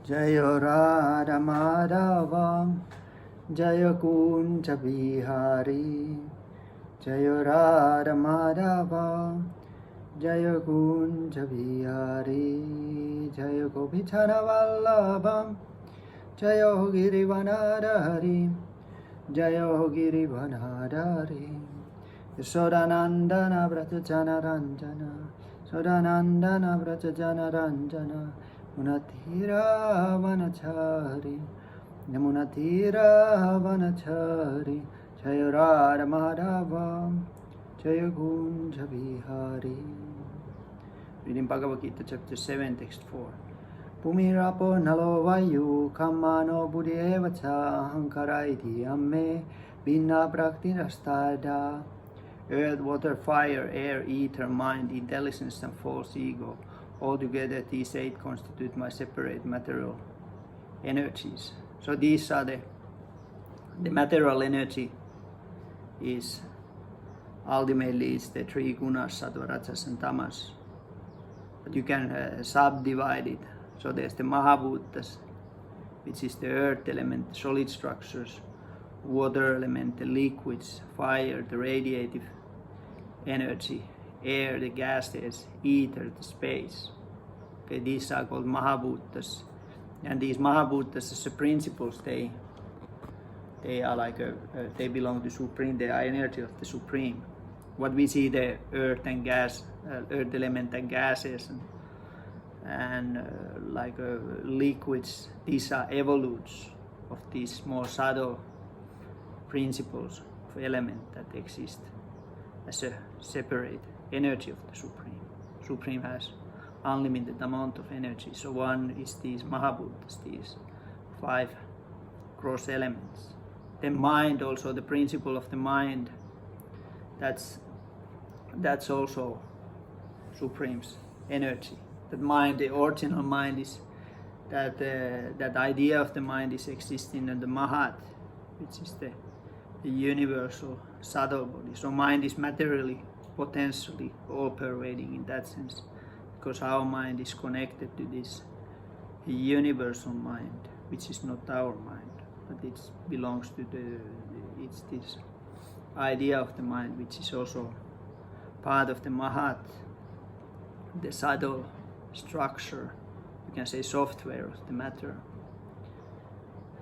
Jayo Radha Madhava, Jayo Kunja Bihari, Jayo Radha Madhava, Jayo Kunja Bihari, Jayo Gopichana Vallabha, Jayo Girivanadari, Jayo Girivanadari, Sodanandana Vratajana Ranjana, Sodanandana Vratajana Ranjana, Munatira Vanachari, Yamunatira Vanachari, Jaya Radha Madhava, Jaya Kunja Bihari. Reading Bhagavad Gita chapter 7, text 4. Pumirapo nalo vayu kamano buddhyevacha ahankara iti amme binna prakti rastada. Earth, water, fire, air, ether, mind, intelligence and false ego. Altogether these 8 constitute my separate material energies. So these are the material energy is ultimately it's the 3 gunas, sattva, rajas and tamas. But you can subdivide it. So there's the mahabhutas, which is the earth element, the solid structures, water element, the liquids, fire, the radiative energy, air, the gases, ether, the space. Okay, these are called mahabhutas, and these mahabhutas as the principles, they are like they belong to supreme. They are energy of the supreme. What we see, the earth and gas, earth element and gases, and liquids. These are evolutes of these small subtle principles of element that exist as a separate energy of the Supreme. Supreme has unlimited amount of energy. So one is these mahabhutas, these 5 gross elements. Then mind, also the principle of the mind, that's also Supreme's energy. That mind, the original mind, is that idea of the mind is existing in the Mahat, which is the universal subtle body. So mind is materially, potentially all pervading in that sense, because our mind is connected to this universal mind, which is not our mind, but it belongs to it's this idea of the mind, which is also part of the Mahat, the subtle structure, you can say software of the matter.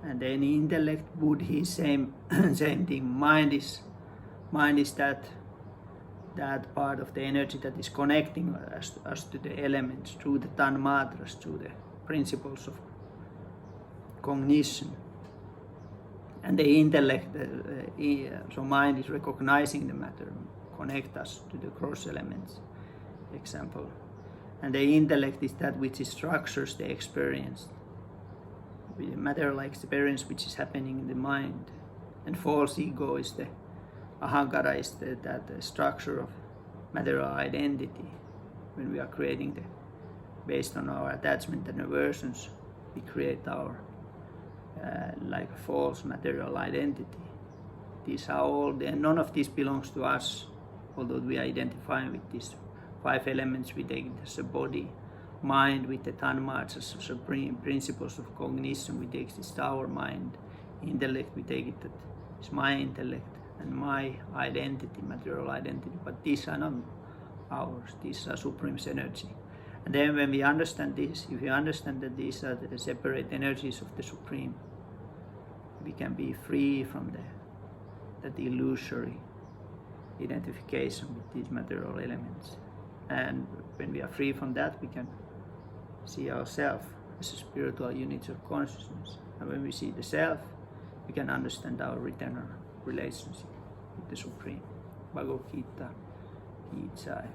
And then intellect, buddhi, same thing. Mind is that part of the energy that is connecting us to the elements through the tanmatras, through the principles of cognition. And the intellect, so mind is recognizing the matter, connect us to the gross elements, example. And the intellect is that which structures the experience, the material experience which is happening in the mind. And false ego is the ahankara, is that structure of material identity. When we are creating based on our attachment and aversions, we create our like a false material identity. These are all, none of this belongs to us, although we are identifying with these 5 elements. We take it as a body. Mind with the tanmas as supreme principles of cognition, we take this our mind. Intellect, we take it that it's my intellect and my identity, material identity, but these are not ours, these are Supreme's energy. And then when we understand this, if we understand that these are the separate energies of the Supreme, we can be free from that illusory identification with these material elements. And when we are free from that, we can see ourselves as a spiritual unit of consciousness. And when we see the self, we can understand our eternal relationship with the Supreme. Bhagavad Gita, Ki Jai.